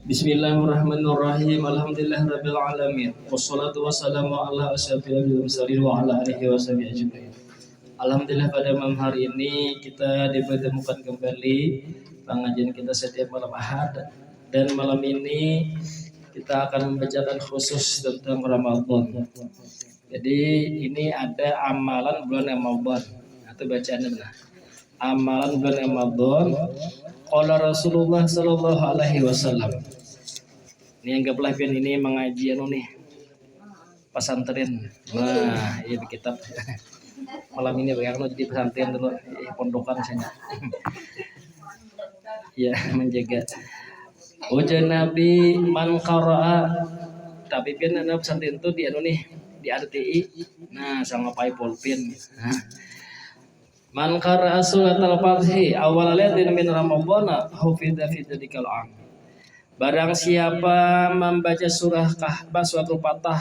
Bismillahirrahmanirrahim. Alhamdulillahirabbil alamin. Wassalatu wassalamu ala asyrofil mursalin wa ala alihi washabihi ajmain. Alhamdulillah pada malam hari ini kita dipertemukan kembali pengajian kita setiap malam Ahad, dan malam ini kita akan membacakan khusus tentang Ramadan. Jadi ini ada amalan bulan Ramadan atau bacaannya benar. Amalan bulan Ramadan. Qala Rasulullah sallallahu alaihi wasallam. Ini anggaplah pian ini mengaji nih pesantren. Nah, ini kitab malam ini bagaimana jadi pesantren dulu, pondokan saya. Ya, menjaga. Ujar Nabi man qara'a. Tapi pian anak pesantren itu di nih di RTI. Nah, sama pai pulpin. Man qara'a suratul Fathi awal lailatin min Ramadhan hufidza fi dzikral am. Barang siapa membaca surah Kahbah suratul Fatah.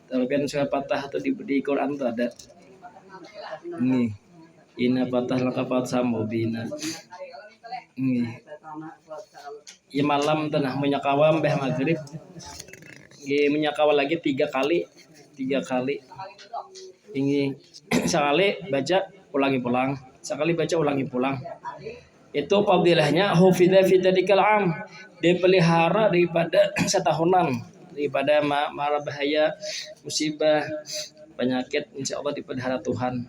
Terbian surah Fatah itu di Quran itu ada. Ini inna fatah laka fathah mubina. Ini ya malam tanah menyakawa mbah maghrib. Menyakawa lagi 3 kali. Ini sekali baca ulangi pulang, sekali baca ulangi pulang. Itu fadilahnya hufidza fi dzikral am, dipelihara daripada setahunan, daripada mara bahaya, musibah, penyakit, insyaallah dipelihara Tuhan.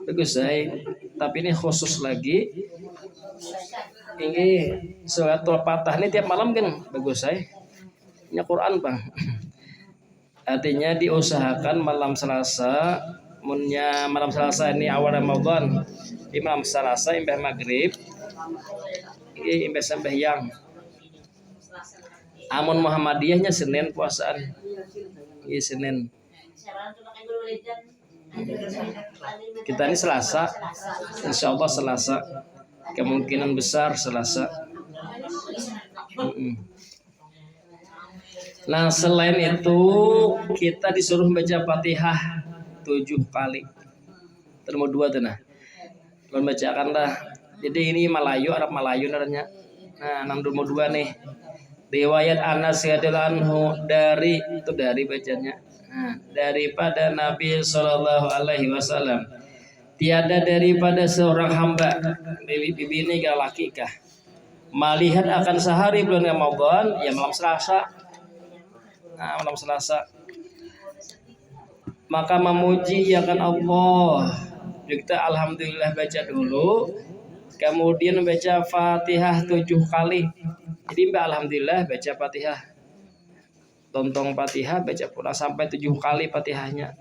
Bagus saya, tapi ini khusus lagi. Ini suratul Fatah ini tiap malam kan bagus saya. Ini Quran Bang. Artinya diusahakan malam Selasa, malam Selasa ini awal Ramadan. Di malam Selasa imbah maghrib, imbah sembahyang. Amun Muhammadiyahnya Senin puasaan. Iya Senin. Kita ini Selasa, insyaallah Selasa. Kemungkinan besar Selasa. Nah selain itu kita disuruh baca Fatihah 7 kali. Terus 2 tuh nah. Kalau bacakan dah. Jadi ini Melayu, Arab Melayu namanya. Nah, 62 nih. Riwayat Anas radhiyallahu anhu dari bacanya. Nah, daripada Nabi sallallahu alaihi wasallam. Tiada daripada seorang hamba, bibi ini gak laki kah, melihat akan sehari bulan Ramadan, ya malam Selasa. Nah, malam Selasa maka memuji akan Allah. Kita alhamdulillah baca dulu, kemudian baca Fatihah 7 kali. Jadi mbak alhamdulillah baca Fatihah, tontong Fatihah baca pula sampai 7 kali Fatihahnya.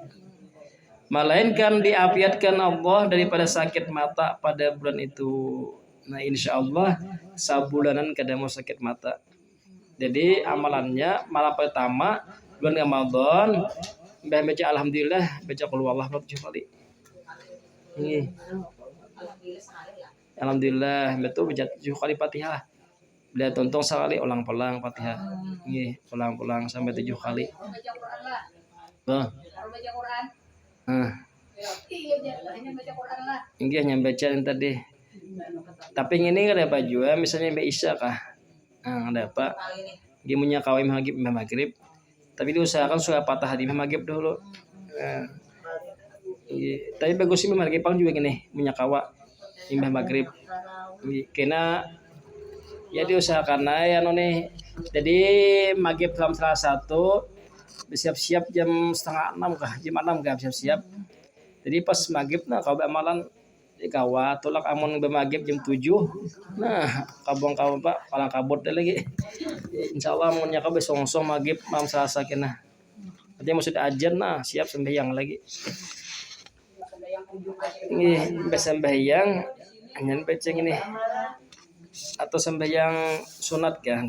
Melainkan diafiatkan Allah daripada sakit mata pada bulan itu. Nah insyaallah sabulanan kada mau sakit mata. Jadi amalannya malam pertama bulan Ramadan baca alhamdulillah, baca qul huwallahu 7 kali. Ini alhamdulillah betul baca 7 kali Fatihah. Bila tontong sekali ulang-ulang Fatihah. Ini ulang-ulang sampai 7 kali. Baca Quran. Ini hanya baca yang tadi. Tapi ini ada apa juga misalnya Mbak Isya kah? Ada apa? Dia punya kawin maghrib, tapi diusahakan surah Fatah di maghrib dulu. Tapi bagus sih maghrib pang juga gini, punya kawa imbah maghrib. Kena ya diusahakan ya nih. Jadi maghrib dalam salah satu bersiap-siap jam 5:30 kah? Jam 6 kah siap-siap. Jadi pas maghrib nah kau amalan kawa tolak amun bermaghrib jam 7. Nah, kabung Pak, palang kabut lagi. Insyaallah amunnya kau besong-song maghrib malam Selasa kena. Nanti mau sudah ajan nah, siap sembahyang lagi. Ini sembahyang hanya baca ini. Atau sembahyang sunat kan.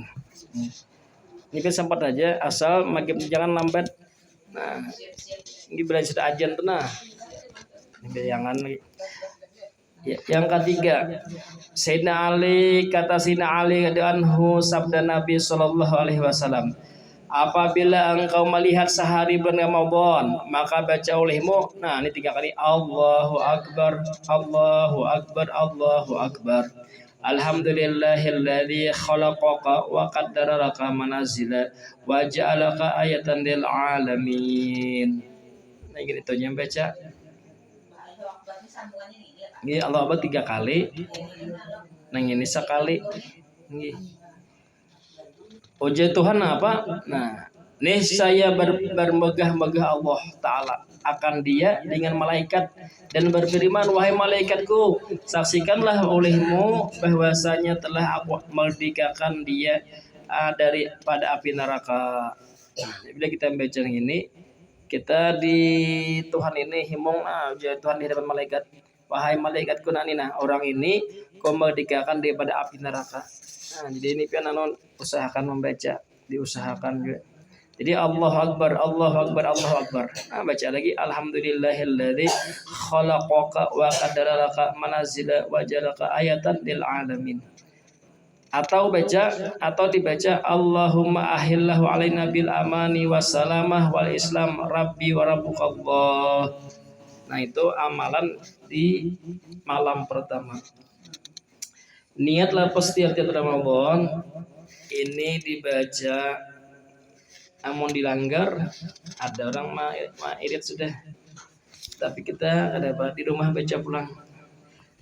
Ini kan sempat aja asal maghrib jangan lambat. Nah, ini berarti sudah ajan tuh nah. Sembayangan lagi. Ya, yang ketiga, Sayyidina Ali radhiyallahu sabda Nabi sallallahu alaihi wasallam, apabila engkau melihat sehari bulan Ramadan, maka baca olehmu, ini 3 kali Allahu Akbar, Allahu Akbar, Allahu Akbar. Alhamdulillahilladzi khalaqaka wa qaddara laka manazila wa ja'alaka ayatan lil alamin. Nah gitu nya baca. Ini Allah Akbar 3 kali. Nang ini sekali. Nggih. Puji Tuhan apa? Nah, niscaya bermegah-megah Allah Ta'ala akan dia dengan malaikat dan berfirman, wahai malaikatku, saksikanlah olehmu bahwasanya telah aku merdekakan dia daripada api neraka. Nah, bila kita baca ini, kita di Tuhan ini himung, Tuhan di hadapan malaikat, wahai malaikatku, orang ini kau merdekakan daripada api neraka. Nah, jadi ini pian usahakan membaca, diusahakan juga. Jadi Allahu Akbar, Allahu Akbar, Allahu Akbar. Nah, baca lagi alhamdulillahilladzi khalaqaka wa qaddara laka manazila wa jalaka ayatan lil alamin. Atau dibaca Allahumma ahillahu alaina bil amani wassalamah wal islam rabbi wa rabbukallah. Nah, itu amalan di malam pertama. Niatlah pasti tiap Ramadan ini dibaca, namun dilanggar ada orang irit sudah, tapi kita ada di rumah baca pulang.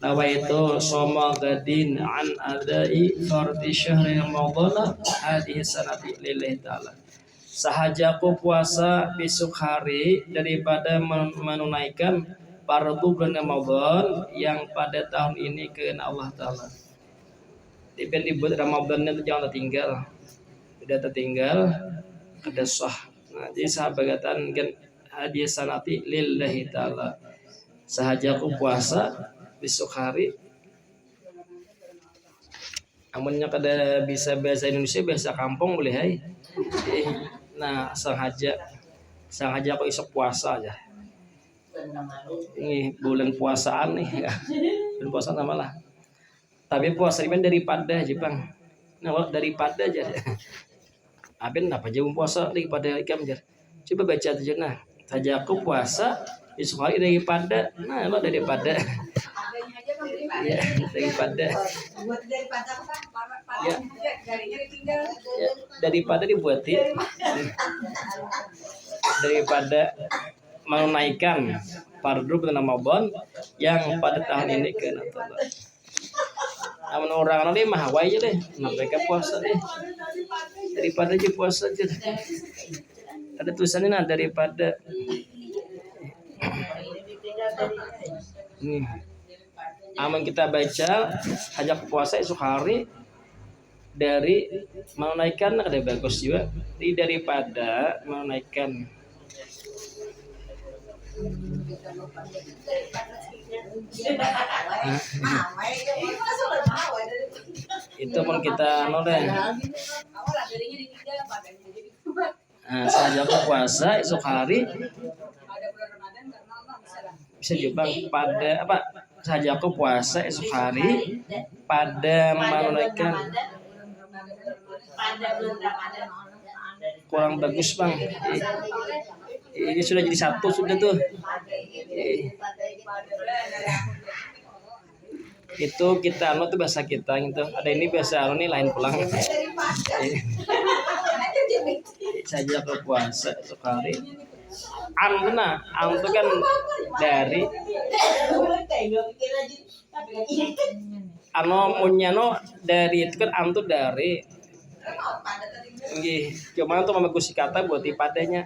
Nawaitu soma gadin an adai fardi syahri Ramadan hadhihi sanati lillahi ta'ala. Sahajaku puasa besok hari daripada menunaikan fardu bulan Ramadan yang pada tahun ini karena Allah Ta'ala. Dibuat Ramadannya itu jangan tertinggal. Tidak tertinggal, kada sah. Nah, jadi sahabatan kan hadiah sanati lillahi ta'ala. Sahajaku puasa besok hari. Amunnya kada bisa bahasa Indonesia, bahasa kampung boleh hai. Nah, sengaja aku isok puasa aja. Ini bulan puasaan nih. Bulan puasaan sama lah. Tapi puasa ini daripada Jepang. Nah, daripada aja. Aben apa jauh puasa daripada ikam aja. Coba baca aja nah. Saja aku puasa besok hari daripada. Nah, lo daripada. Ya, daripada. Ya. Ya, daripada dibuatin. Daripada menunaikan fardu bulan Ramadan yang pada tahun ini kena Allah. Namun orang ini mah hawa aja deh, mereka puasa deh. Daripada aja puasa aja. Ada tulisannya daripada. Nih. Aman kita baca hajat puasa esok hari dari menunaikan ada bagus juga. Daripada menunaikan itu pun kita noleh. Nah, saja puasa esok hari bisa juga pada apa? Saja aku puasa esok hari pada menunaikan kurang bagus bang. Ini sudah jadi satu sudah tuh. Itu kita tuh bahasa kita gitu. Ada ini bahasa ini lain pulang. Saja aku puasa sekali. Benar, itu kan dari munyano dari itu kan tuh dari cuma untuk membagusi kata buat padanya.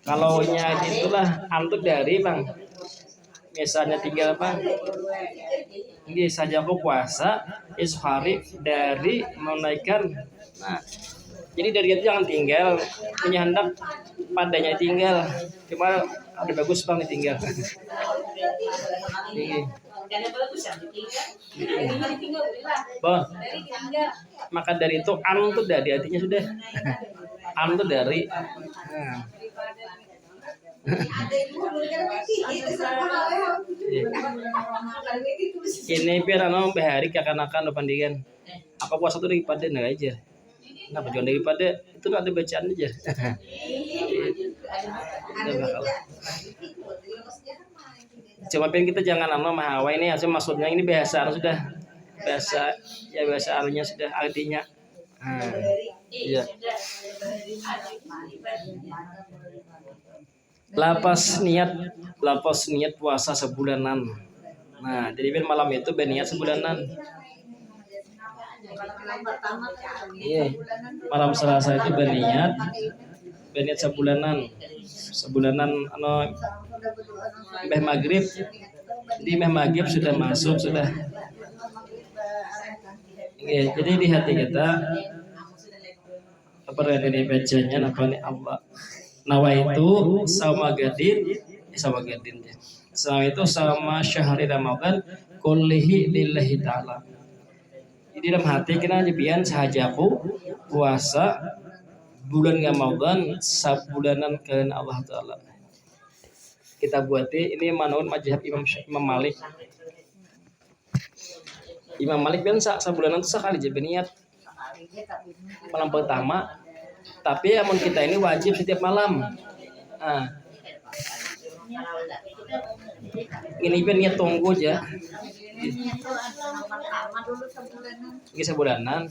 Kalau nya itulah antuk dari bang, misalnya tinggal bang, ini saja aku puasa esok hari dari menunaikan. Nah, jadi dari itu jangan tinggal, punya hendak padanya tinggal, cuma ada bagus bang ditinggal. Bon, maka dari itu tuh dari artinya sudah, tuh dari. Ini biar behari akan bandingkan. Apa puasa tuh daripada nggak aja. Kenapa jangan daripada itu ada bacaan aja. Cuma pengen kita jangan mahawai ini, maksudnya ini biasa sudah biasa ya biasa artinya sudah artinya. Iya. Lapas niat puasa sebulanan. Nah, jadi ben malam itu ben niat sebulanan. Iya. Malam Selasa itu ben niat sebulanan. Sebulanan beh maghrib. Di beh maghrib sudah masuk sudah. Iya, jadi di hati kita apa yang dibacanya apa nih Allah. Nawaitu sama gadin sama itu sama syahri Ramadan kullihi lillahi ta'ala. Jadi dalam hati kita jebian sahajaku puasa bulan Ramadan sabulanan karena Allah Ta'ala. Kita buati ini manaun mazhab Imam Malik. Imam Malik bilang sabulanan itu sekali jadi niat malam pertama. Tapi amun kita ini wajib setiap malam. Ini ben niat tunggu aja. Ini sebulanan.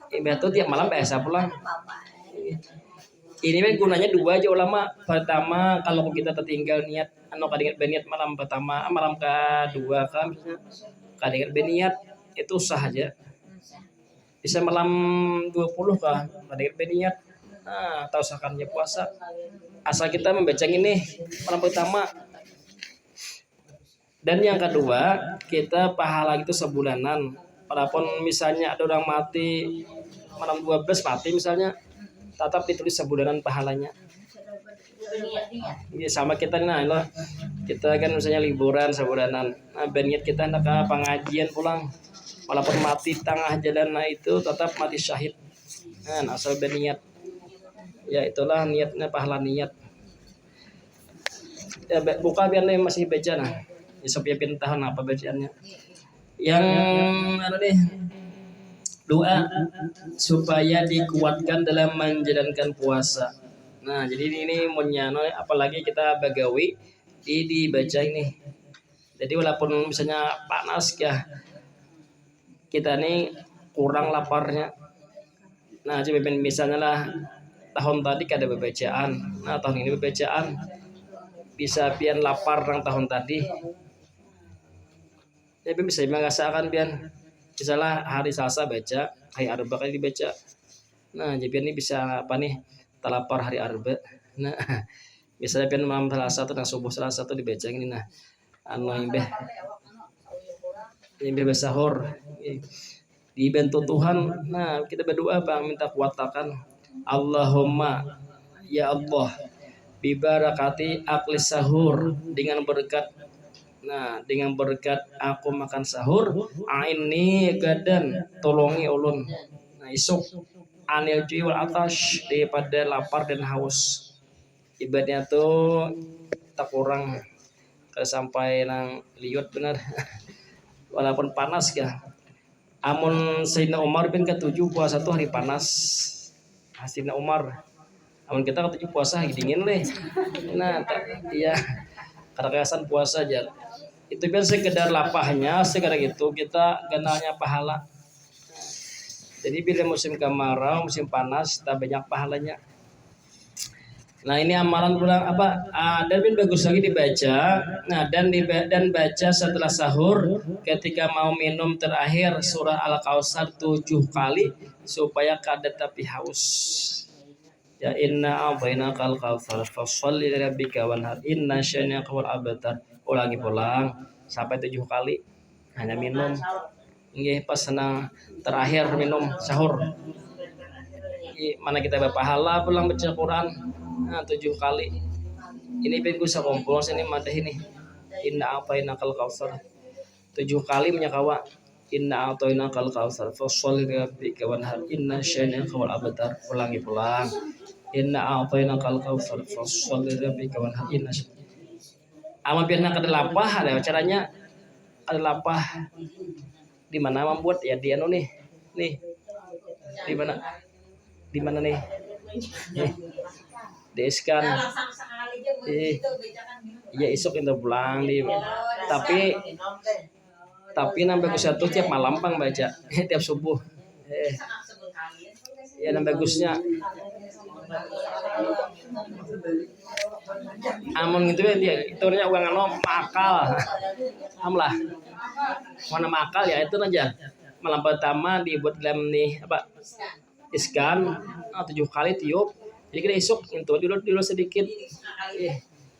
Itu tiap malam biasa pulang. Ini kan gunanya dua aja ulama. Pertama kalau kita tertinggal niat kadingat beniat malam pertama, malam kedua kan kadingat beniat itu sah aja. Bisa malam 20 kah kadingat beniat. Atau sakannya puasa. Asal kita membaca ini malam pertama. Dan yang kedua, kita pahala itu sebulanan. Walaupun misalnya ada orang mati malam 12 mati misalnya, tetap ditulis sebulanan pahalanya. Ya, sama kita kita kan misalnya liburan sebulanan. Berniat kita hendak pengajian pulang. Walaupun mati tengah jalan itu tetap mati syahid. Asal berniat. Ya itulah niatnya pahala niat. Ya buka biar masih baca nah. Supaya pintahan apa bacaannya. Yang doa supaya dikuatkan dalam menjalankan puasa. Nah, jadi ini menyano apalagi kita bagawi dibaca ini. Jadi walaupun misalnya panas ya kita ini kurang laparnya. Nah, coba misalnya lah tahun tadi ada bacaan. Nah, tahun ini bacaan bisa pian lapar yang tahun tadi. Tapi bisa merasakan pian misalnya hari Selasa baca, hari Arba kali dibaca. Nah, jadi ini bisa apa nih? Terlapar hari Arba. Nah, misalnya pian malam Selasa atau subuh Selasa tuh dibaca ini nah. Yang sahur dibantu Tuhan. Nah, kita berdoa Bang minta kuatakan. Allahumma ya Allah bibarakati akli sahur dengan berkat. Nah, dengan berkat aku makan sahur, ini gadan tolongi ulun. Nah, isuk anil jiwal atash daripada lapar dan haus. Ibaratnya tuh tak kurang sampai nang liut benar. Walaupun panas ya. Amun Sayyidina Umar bin ketujuh puasa tuh hari panas. Sayyidina Umar. Amun kita ketujuh puasa hari dingin leh. Nah, iya. Karakasan puasa aja. Itu biar sekedar lapahnya, sekedar itu kita ganalnya pahala. Jadi bila musim kemarau, musim panas, tak banyak pahalanya. Nah ini amalan pulang apa? Dan bagus lagi dibaca. Nah dan baca setelah sahur, ketika mau minum terakhir surah Al-Kautsar 7 kali supaya kada tapi haus. Ya inna a'tainakal kautsar fasholli lirabbika wanhar inna syani'aka wal abtar. Ulangi pulang sampai 7 kali hanya minum. Nggih pas senang terakhir minum sahur. Mana kita berpahala pulang baca Quran 7 kali. Ini bagus kumpul sini madah ini. Inna a'tainakal kautsar 7 kali menyakawa. Inna a'tainakal kautsar fasholli lirabbika wanhar inna syani'aka wal abtar. Ulangi pulang. Inna a'tainakal kautsar fasholli lirabbika wanhar inna. Amal biarna kada lapah ada caranya. Ada lapah di mana membuat ya dia nih. Di mana nih? Nih. Deskan. Ya isuk itu pulang di tapi nambah bagusnya tuh tiap malam Bang baca tiap subuh. Ya nambah bagusnya amun gitu ya dia itu nya uang makal amlah mana makal ya itu aja malam pertama dibuat dalam nih apa iskan 7 kali tiup jadi kita isuk itu dulu sedikit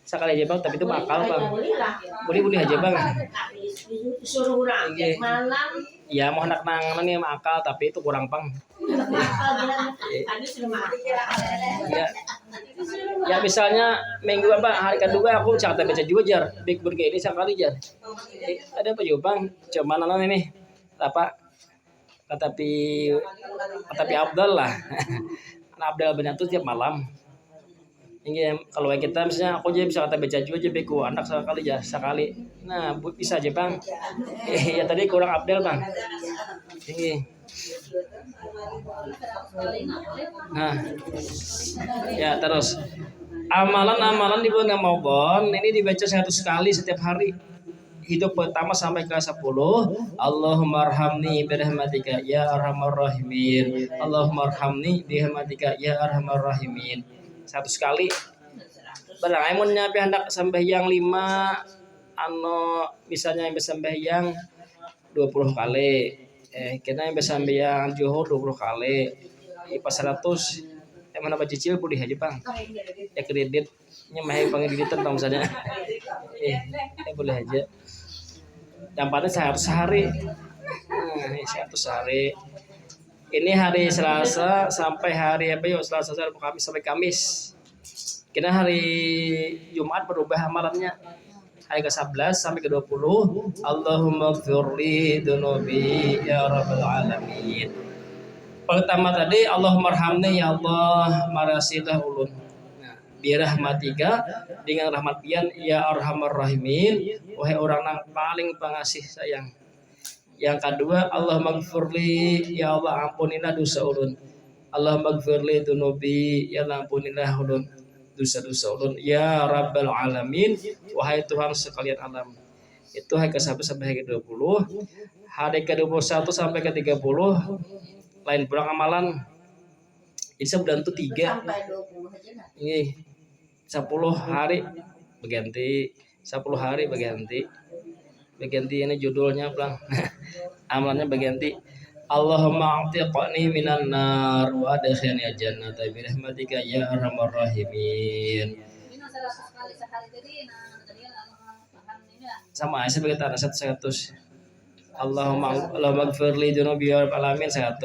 sekali aja Bang tapi itu makal Bang boleh aja Bang ya mau hendak nang nih makal tapi itu kurang Bang ya misalnya minggu apa hari kedua aku Jakarta baca juga jar big burger ini sekali jar ada apa juga Bang cuman anak ini apa tapi Abdul lah Abdul banyak tuh tiap malam ini kalau kita misalnya aku jadi bisa kata baca juga aja beku anak sekali nah bisa aja Bang ya tadi kurang Abdul Bang ini nah ya terus amalan di bulan Ramadan ini dibaca 100 kali setiap hari hidup pertama sampai ke 10 Allahumma arhamni birahmatika ya arhamar rahimin Allahumma arhamni birahmatika ya arhamar rahimin 100 kali barang amunnya hendak sembahyang 5 misalnya yang sembahyang 20 kali kita yang sembahyang zuhur 20 kali pas 100 yang mana cicil boleh aja Bang ya kreditnya mahal panggil kreditan Bang misalnya boleh aja dampaknya 100 hari 100 hari ini hari Selasa sampai hari apa yuk Selasa sampai Kamis kita hari Jumat berubah amalannya hari ke-11 sampai ke-20 Allahumma gfirli dunubi ya rabbal alamin pertama tadi Allahumma arhamni ya Allah marasilah ulun birahmatika dengan rahmat pian ya arhamar rahimin wahai orang yang paling pengasih sayang yang kedua Allahumma gfirli ya Allah ampunilah dosa ulun Allahumma gfirli dunubi ya Allah ampunilah ulun dosa-dosa ulun ya rabbal alamin wahai Tuhan sekalian alam itu hari ke-1 sampai hari ke-20 hari ke-21 sampai ke-30 lain pulang amalan jadi sebulan itu 3 ini 10 hari berganti 10 hari berganti ini judulnya Bang amalannya berganti Allahumma a'tiqni minan nar wa adkhilni jannata bi rahmatika ya arhamar rahimin. Sama aja sebagai tanda 100. Allahumma gfirli dunubi ya rabbal alamin 100.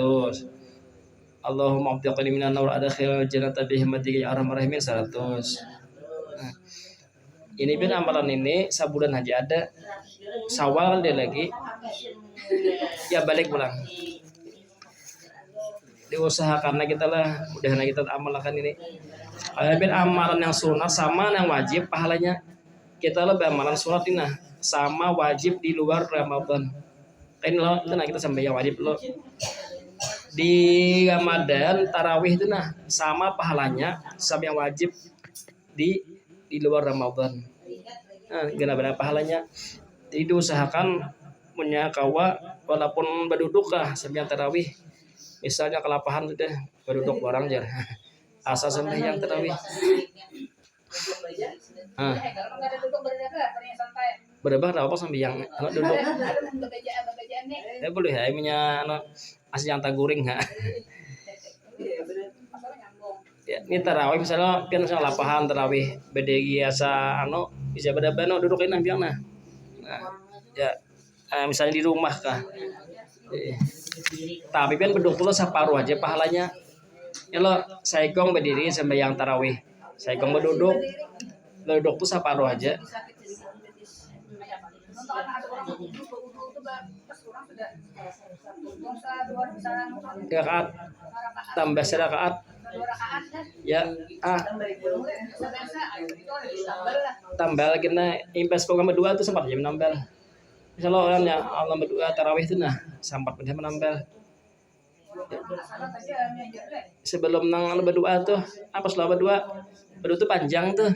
Allahumma a'tiqni minan nar wa adkhilni jannata bi rahmatika ya arhamar rahimin 100. Nah, ini pun amalan ini sebulan aja ada. Sawal dia lagi ya balik pulang diusahakan kita lah mudah-mudahan kita amalkan ini biar amalan yang sunat sama yang wajib pahalanya kita lebih amalan sunat ini sama wajib di luar Ramadan ini loh kita sampai yang wajib loh di Ramadan tarawih itu sama pahalanya sama yang wajib di luar Ramadan gimana pahalanya jadi diusahakan punya kawa walaupun berduduk lah sambil tarawih misalnya kelapahan sudah berduduk barang jar asal sembahyang tarawih berapa apa sembahyang anak duduk boleh ya punya anak asli yang taguring ya ini tarawih misalnya pian lapahan tarawih bedegi asa bisa beda-beda duduk ini biang ya misalnya di rumah kah tapi kan berduduk dulu separuh aja pahalanya ya lo saikong berdiri sembahyang tarawih saikong berduduk tuh separuh aja rakaat tambah serakaat ya tambah lagi impas program kedua tuh sempat aja menambah misalnya orangnya Allah berdua tarawih itu sempat dia menambah sebelum nang berdua tuh apa setelah berdua tuh panjang tuh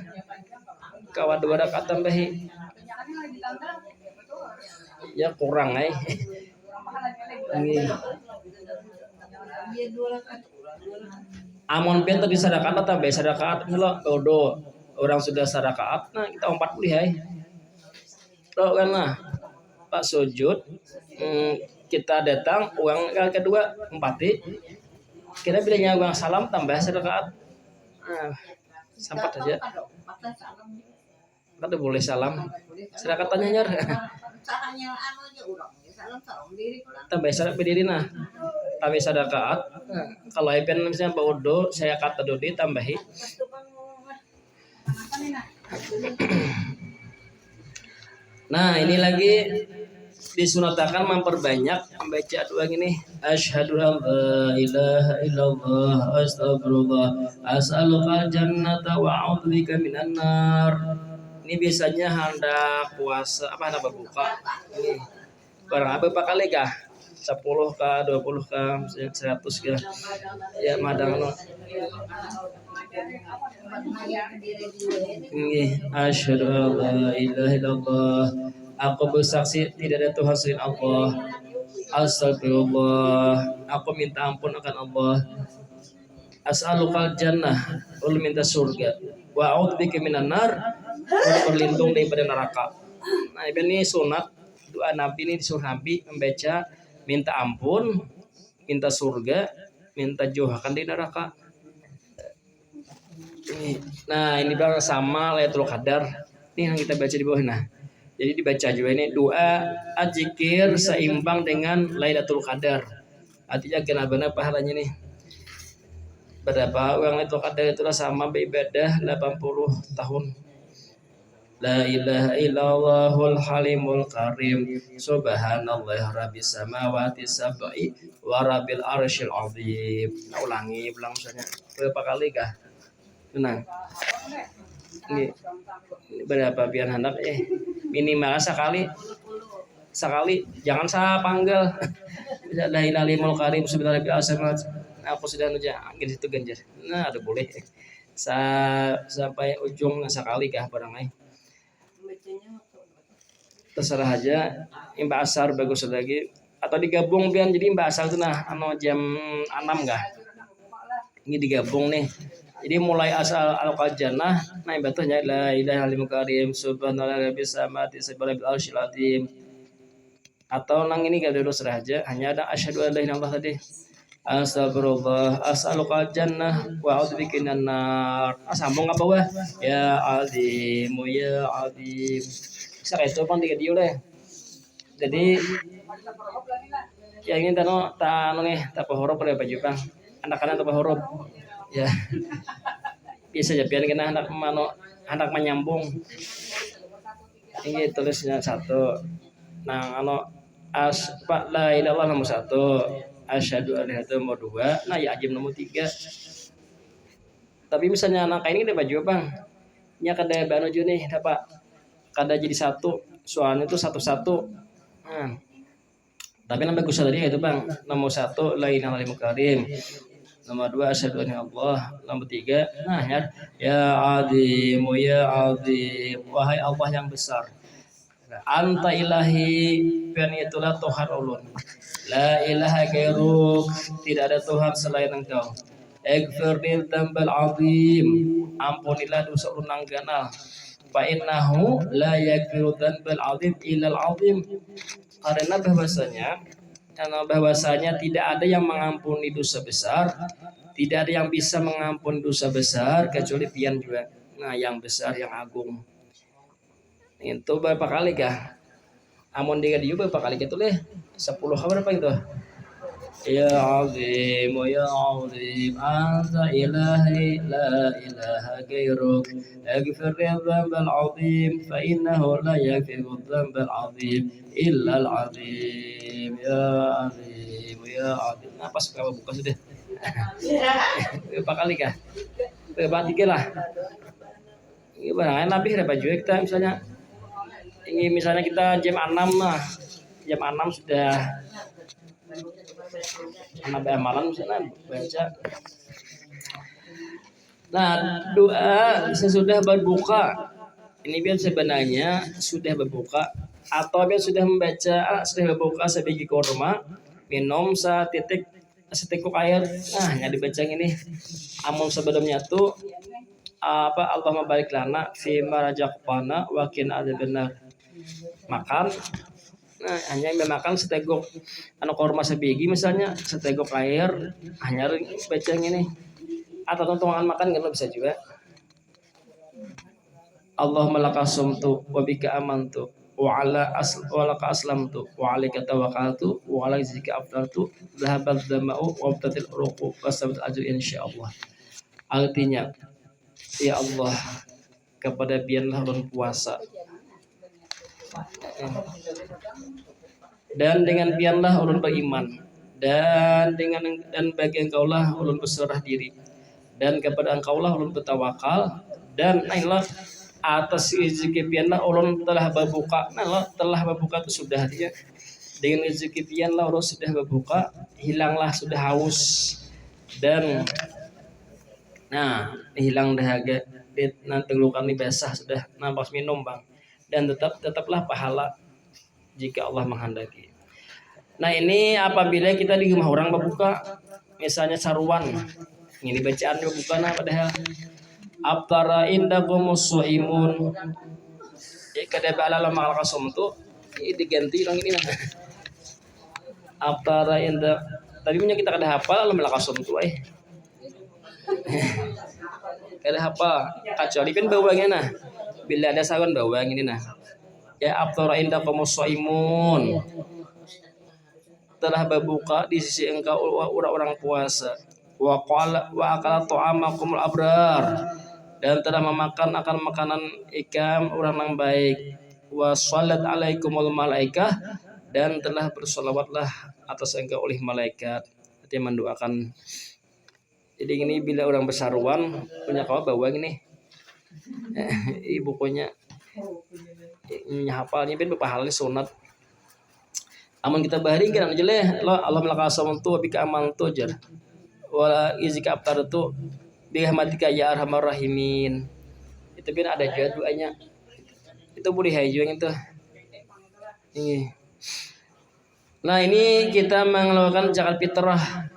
kawa 2 rakaat tambahi. Ya kurang Nggih. Amun pian tadi sadakaat tambah sadakaat heula dodo. Orang sudah sadakaat, nah kita 40 Tuh kan nah, Pak sujud, kita datang uang yang kedua 4. Kita bilangnya uang salam tambah sadakaat. Nah, sampai aja. Kada boleh salam. Sedekah tanya nyar. Tambah sadakaat berdiri nah. Tambah sadakaat. Kalau ipen misalnya baudo saya kata dodi tambahi. Nah, ini lagi disunatakan memperbanyak membaca doa gini. Asyhadu an la ilaha illallah astagfirullah as'aluka jannata wa a'udzubika minan nar. Ini biasanya hendak puasa hendak berbuka. Ini barang apa kali kah? 10 kah, 20 kah, 100 kah? Ya madang Nggih, asyhadu an la ilaha illallah. Aku bersaksi tidak ada Tuhan selain Allah. Astagfirullah. Aku minta ampun akan Allah. As'alukal jannah. Aku minta surga. Wa a'udzubika minan nar. Aku berlindung daripada neraka. Nah, ini sunat doa Nabi ini disuruh Nabi membaca minta ampun, minta surga, minta jauhkan dari neraka. Nah, ini bang sama Lailatul Qadar. Ini yang kita baca di bawah. Nah, jadi dibaca juga ini doa adzikir seimbang dengan Lailatul Qadar. Artinya kenapa pahalanya nih? Berapa uang Lailatul Qadar itulah sama beribadah 80 tahun. La ilaha illallahul halimul karim subhanallah rabbis samawati sab'i wa rabbil arsyil azim. Nah, ulangi misalnya berapa kali kah? Tenang. Ini berapa biar hendak minimal sekali jangan saya panggil. La ilaha illallah karim subhanallah rabbil samawati. Aku sudah nuja gitu ganjar. Nah, ada boleh. Sampai ujung sekali kah barang terserah aja. Imba asar bagus lagi atau digabung pian jadi imba asar itu nah jam 6 kah ini digabung nih jadi mulai asal al-jannah nah ibadahnya la ilaha illallah karim subhanallah rabbis samawati sabbil arsyil azim atau nang ini kalau terserah aja hanya ada asyhadu an la ilaha illallah tadi astagfirullah as'alukal jannah wa a'udzubika minan nar sambung apa wah ya azim ya azim bisa kayak itu pang tiga dia deh. Jadi ya ini tano nih tak huruf pada baju bang. Anak-anak tak huruf. Ya. Bisa jadi kena anak menyambung. Ini tulisnya 1. Nah, Pak la ilaha nomor 1. Asyhadu an la ilaha nomor 2. Nah, ya ajim nomor 3. Tapi misalnya anak ini ada baju bang. Nya kada banu nih dapat kada jadi 1 soalnya itu 1-1 nah, tapi nambah bagus tadi itu bang nomor 1 la ilaha illallah karim nomor 2 asyhadu anna Allah nomor 3 nah ya azim ya azim wahai Allah yang besar anta ilahi dan itulah Tuhan ulun la ilaha gairuk tidak ada Tuhan selain engkau ighfirlil dzambal azim ampunilah dosa ulun ganal fa innahu la yaghfiru dzanbal 'azim illal 'azim karena bahwasanya tidak ada yang mengampuni dosa besar tidak ada yang bisa mengampuni dosa besar kecuali pian juga nah yang besar yang agung itu berapa kali kah amun dia berapa kali gitu leh 10 berapa itu ya azim ya azim anta ilahi la ilaha gairuk aghfir dzambal azim fa innahu la yaghfiru dzambal azim illa al azim ya azim nah pas kalau buka sudah berapa kali kah berapa 3 lah ini barang Nabi ada baju kita misalnya ini misalnya kita jam 6 nah jam 6 sudah anak malam misalnya baca. Nah doa sesudah berbuka Ini biar sebenarnya sudah berbuka atau biar sudah membaca sudah berbuka sebiji kurma minum seteguk air. Nah, yang dibaca ini amun sebelumnya tuh apa Allah barik lana fi marajaqana wa qina adzabannar. Makan, nah hanya makan seteguk anu kurma sebiji misalnya seteguk air hanya baca yang ini atau tontonan makan kan bisa juga. Allahumma laka sumtu wa bika amantu wa laka aslamtu wa alaika tawakkaltu wa ala rizqika afdartu dhahabat dhama'u wa abtatil uruqu wa sabat ajr insyaallah. Artinya, ya Allah, kepada biarlah ulun puasa dan dengan biarlah ulun beriman dan bagi engkaulah ulun berserah diri dan kepada engkaulah ulun bertawakal dan inilah atas rezeki pianlah ulun telah berbuka. Nah, telah berbuka itu sudah dia. Dengan rezeki pianlah ulun sudah berbuka, hilanglah sudah haus dan hilang dahaga. Nanti lukan basah sudah nampak minum bang. Dan tetaplah pahala jika Allah menghendaki. Nah, ini apabila kita di rumah orang berbuka, misalnya saruan, ini bacaan berbuka padahal Aftara indakum suimun. Kada bala lama kasum tu diganti orang ini nah. Aftara inda tadi punya kita kada hafal lama kasum tu kada hafal kecuali kan bawangnya nah. Bila ada sawan bawang ini nah. Ya aftara indakum suimun. Telah berbuka di sisi engkau orang-orang puasa. Wa akala ta'amakumul abrar. Dan telah memakan akan makanan ikam orang yang baik. Wa shallat alaikumul malaikah dan telah bersolawatlah atas engkau oleh malaikat. Artinya mendoakan. Jadi ini bila orang bersaruan punya kawan bawang ini. Bukunya hafalnya ben berpahala sunat. Amun kita bahari kan aja leh Allah melakasam tu bika aman tu jar. Wala izika aftar tu bihamatika ya arhamar rahimin. Itu kan ada juga doanya. Itu boleh haju yang itu. Ini. Nah, ini kita mengeluarkan zakat fitrah.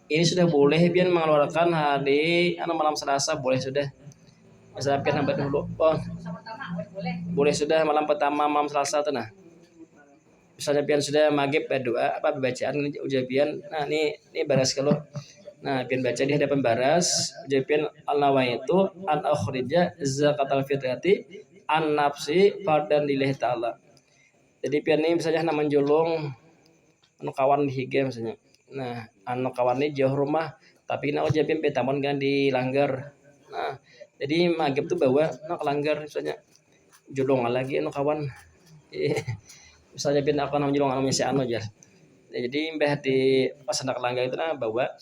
Ini sudah boleh biar mengeluarkan hari malam Selasa boleh sudah. Misalnya kan hambat dulu. Oh. Boleh sudah malam pertama malam Selasa tuh nah. Misalnya pian sudah maghrib berdoa apa bacaan ujabian. Nah, ini baras kalau nah, pian baca di hadapan baras, ucapian Allah itu an akhrija zakatal fitrati an nafsi fardan lillahi ta'ala. Jadi pian ini misalnya nama julung anu kawan di higa misalnya. Nah, anu kawan ini jauh rumah, tapi kena ucapian petamon kan dilanggar. Nah, jadi maghrib tuh bawa nak langgar misalnya julung lagi anu kawan. Misalnya pian apa nama julung anu misi anu aja. Jadi mbah di pas anak langgar itu nah bawa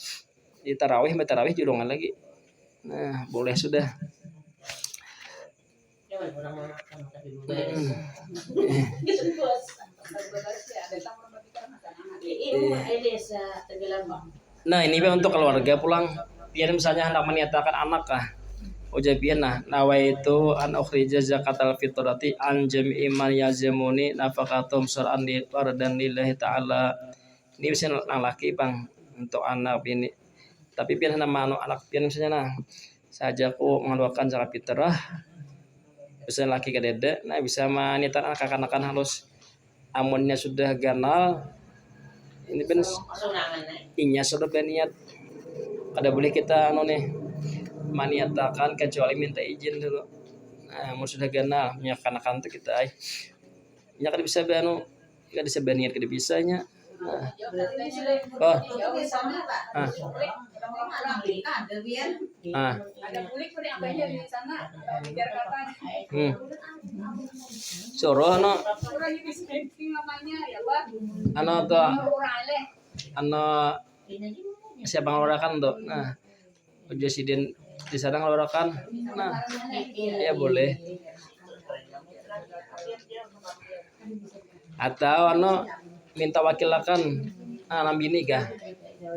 di tarawih julungan lagi. Nah, boleh sudah. Nah, ini untuk keluarga pulang. Biar misalnya hendak meniatakan anak ujabian nawaitu an ukhrija zakatal fitrati an jami'i man yazmuni nafaqatum syar'an li fardan lillahi ta'ala. Ini bisa laki bang untuk anak ini. Tapi pian nama anak pian misalnya saja aku mengeluarkan zakat fitrah bisa laki kadeda bisa manitan anak-anakan halus amunnya sudah ganal ini ben inya sudah berniat kada boleh kita maniatakan kecuali minta izin dulu. Nah, amun sudah ganal nya kanakan tu kita nya kada bisa kada bisa berniat kada bisanya. Nah. Oh. Soro siapa ngeluarkan tuh. Nah, presiden di sana ngeluarkan. Nah, ya boleh. Atau minta wakilakan nambini kah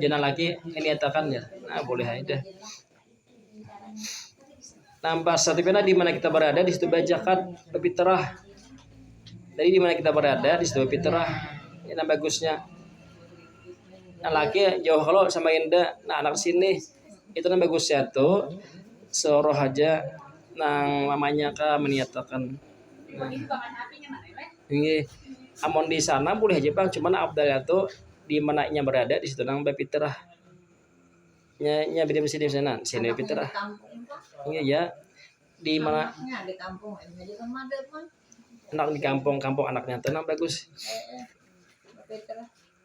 jangan lagi ini atakan ya boleh aja Nampak satu pena di mana kita berada di situ bajakan lebih terah. Dari di mana kita berada di situ lebih terah. Ini nah bagusnya. Nah laki jauh kalau sama Indah, nah anak sini itu nah bagusnya tuh seoroh aja nang mamanya kah meniatakan. Nah, ini amon di sana boleh aja bang, cuman abdalnya tuh di mananya berada di situ nang lebih terah. Nya beda di sana, sini lebih terah. Iya ya. Di mana di kampung jadi kemana pun anak di kampung anaknya tenang bagus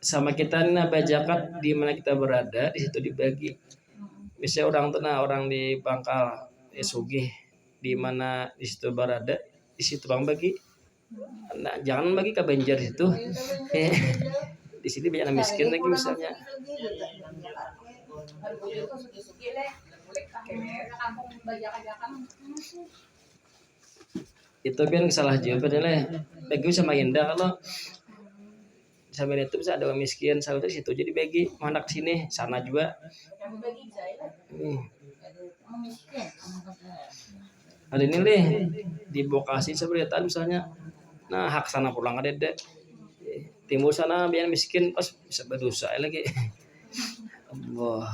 sama kita nah bajakat di mana kita berada di situ dibagi misalnya orang tenang orang di Bangkal Sugih di mana di situ berada di situ bang bagi nah, jangan bagi ke Banjar itu di sini banyak miskin lagi misalnya itu kan salah jawabannya bagi sama Indah kalau sampai itu bisa ada orang miskin sampai situ jadi bagi anak sini sana juga ada ini nih di Bekasi seperti tadi misalnya nah hak sana pulang ada deh timur sana biar miskin pas bisa berdosa lagi Allah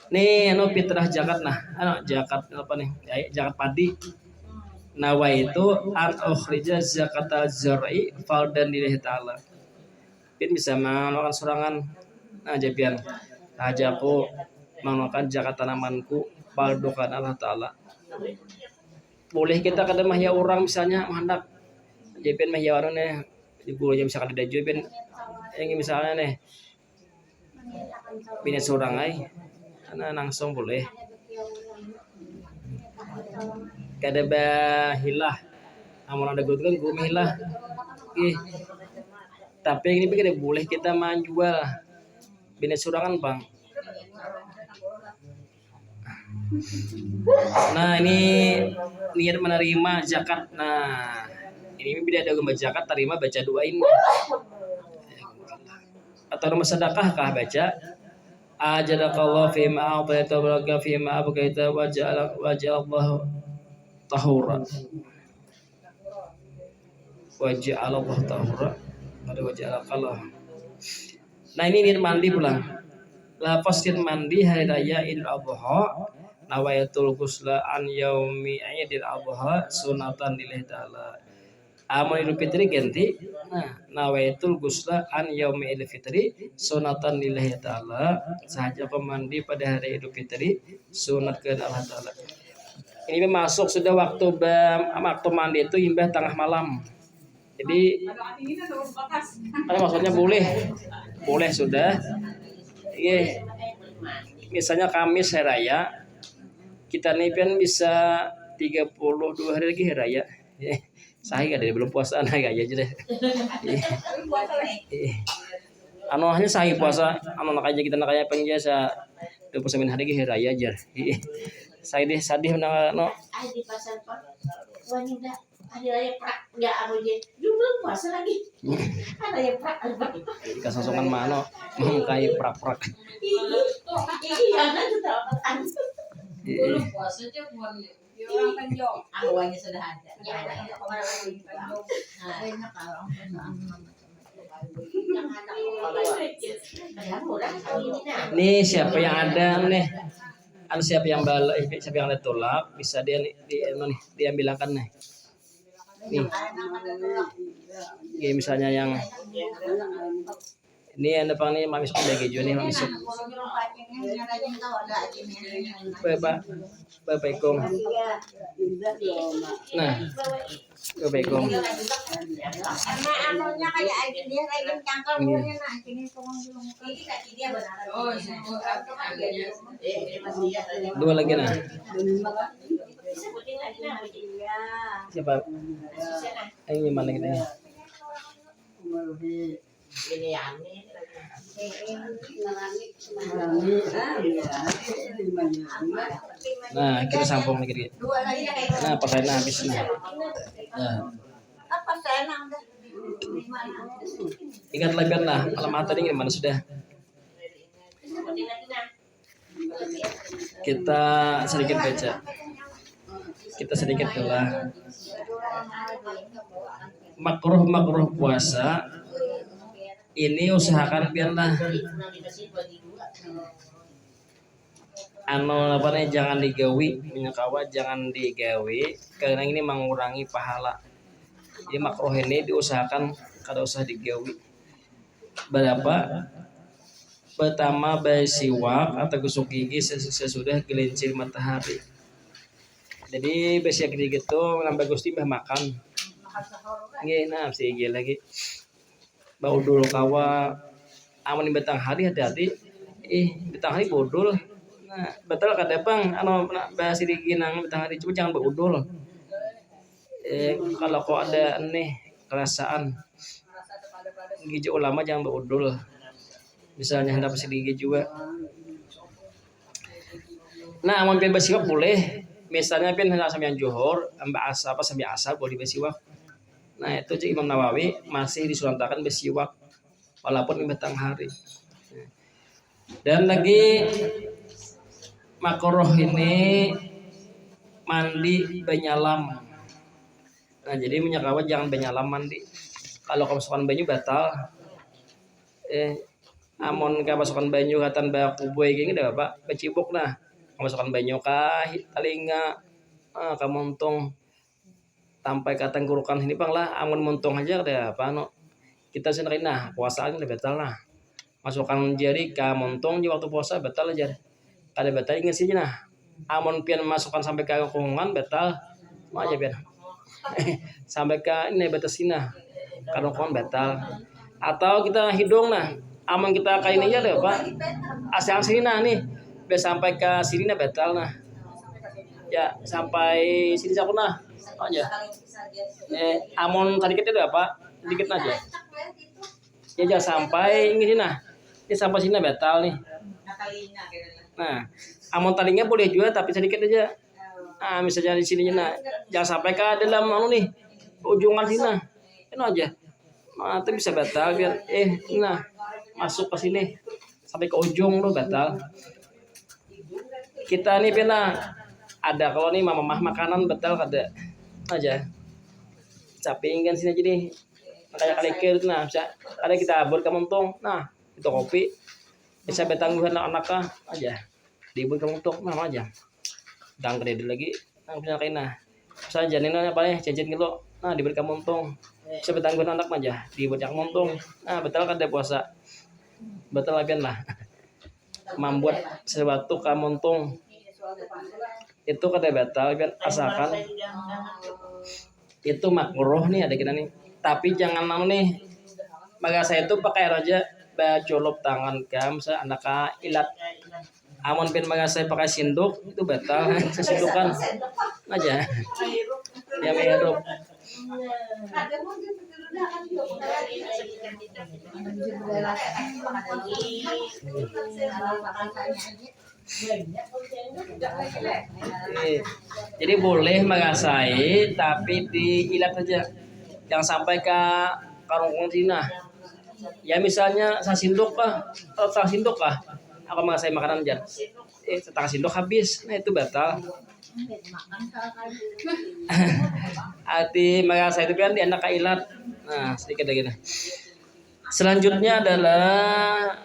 nih anu fitrah zakat nah anu zakat apa nih zakat padi nawa itu an ukhrija zakatal zar'i fardan lillahi ta'ala pin bisa mengeluarkan sorangan nah jabian ajaku mengeluarkan zakat tanamanku fardukan Allah ta'ala boleh kita kadang mah ya orang misalnya hendak jabian mah ya orang nih di bulan misalkan ada jabian yang misalnya nih bina seorang ay ana langsung boleh kada bahilah amun ada gue kan gue milah tapi ini kada boleh kita menjual bina surangan bang nah ini niat menerima zakat nah ini beda ada gambar zakat terima baca doain atau rumah sedekah kah baca ajarakallahu fi ma a'taita wa baraka fi ma abqaita wa ja'alallahu tahura wa ja'alallahu tahura ada wa ja'alakallah nah ini niat mandi pulang lafaz niat mandi hari raya Idul Adha nawaitul ghusla an yaumi Idul Adha sunatan lillahi ta'ala amal Idul Fitri ganti nah nawaitul ghusla an yaumi Idul Fitri sunatan lillahi ta'ala sahaja mandi pada hari Idul Fitri sunat ke Allah ta'ala ini masuk sudah waktu mandi itu imbah tengah malam jadi maksudnya boleh sudah iya misalnya Kamis hari raya kita nih kan bisa 32 hari lagi hari raya sahih ada belum puasa anak aja deh anu hanya sahih puasa anu nak aja kita nak aja penjasa 29 hari lagi hari raya aja saya deh sadih menang no di pasar wanita ada raya prak nggak anu je belum puasa lagi ada raya prak kasosongan mana mengkai prak iya kan sudah belum puasa aja buat orang penjong awalnya sudah ada ya ada kemarin enak kalau nih siapa yang ada nih siapa yang balik siapa yang ada tolak bisa dia diambilkan nih nih misalnya yang ini yang depan nih mamis udah keju nih mamis bapak ikum nah bapak ikum karena anunya kayak dia lagi cangkal punya nak ini dia benar dua lagi nah siapa ini mana kita ini nah kita sambung lagi nah pertanyaan habis nih apa saya ingat lagi lah alamat tadi gimana sudah kita sedikit baca. Kita sedikit telah makruh puasa ini usahakan biarlah apa nih jangan digawi menyakawa jangan digawi karena ini mengurangi pahala. Jadi makruh ini diusahakan kada usah digawi. Berapa? Pertama bersiwak atau gosok gigi sesudah gelincir matahari. Jadi besi gigi itu nambah gusti bah makan. Nggih, nah si gigi lagi. Bau dulu kawa amun di betang hari hati-hati. Betang hari bodol. Nah, betul kada Bang, bahas gigi nang betang hari cuma jangan beudul. Kalau kok ada nih kerasaan gigi ulama jangan beudul. Misalnya hendak besi gigi juga. Nah, amun pian bersiwak boleh. Misalnya pian hendak sambian johor, sambil asar boleh bersiwak. Nah, itu cik Imam Nawawi masih disunahkan bersiwak walaupun di betang hari. Dan lagi makruh ini mandi banyalam. Nah, jadi menyakawa jangan banyalam mandi. Kalau kemasukan banyu batal. Amun kemasukan banyu katan baku boy gini dah Bapak, becibuk nah. Kemasukan banyu kah talinga kamontung sampai kata tenggorokan ini Bang lah amun montung aja ada apa no. Kita sendiri nah puasaan udah batal lah. Masukkan jari kamontung di waktu puasa batal aja. Kada batal ingat sih nah. Amun pian masukkan sampai ke kerongkongan batal. Mau aja pian. Sampai ke ini batas sina. Kerongkongan batal. Atau kita hidung nah. Amun kita kain aja deh Pak. Asal sini nah nih. Biar sampai ke sini nah batal nah. Ya sampai sini aku nah. Aja. Amun tadi kita udah apa? Dikit aja. Ya jangan sampai ini nah. Ini sampai sini batal nih. Nah, amun talinya boleh juga tapi sedikit aja. Nah, misalnya di sini nah. Jangan sampai ke dalam nih. Ujungan sini nah. Ini aja. Nah, itu bisa batal biar nah masuk ke sini sampai ke ujung lo batal. Kita nih pernah ada kalau nih mama makanan batal kada aja. Caping kan sini jadi kayak kali kira nah bisa ada kita abur kemontung. Nah, itu kopi bisa betangguhan anak-anak aja. Diibur kemontung nah aja. Dang gede lagi nang punya kain nah. Misalnya janinnya apa ya cincin kilo. Nah, diberi kemontung. Bisa betangguhan anak aja. Diibur yang kemontung. Nah, betul kada puasa. Betul lah. Membuat sesuatu kamontung itu kada batal biar asalkan itu makruh nih ada kita nih tapi jangan nih maka saya itu pakai aja bacolop tangan kam anak ilat amun pin maka saya pakai sinduk itu batal sesindukan aja ya merup jadi boleh mengasai tapi diilat saja jangan sampai ke karungkung Cina ya misalnya sasinduk aku mengasai makanan jar setengah sinduk habis nah itu batal arti mengasai itu kan di anak kailat nah sedikit lagi nah selanjutnya adalah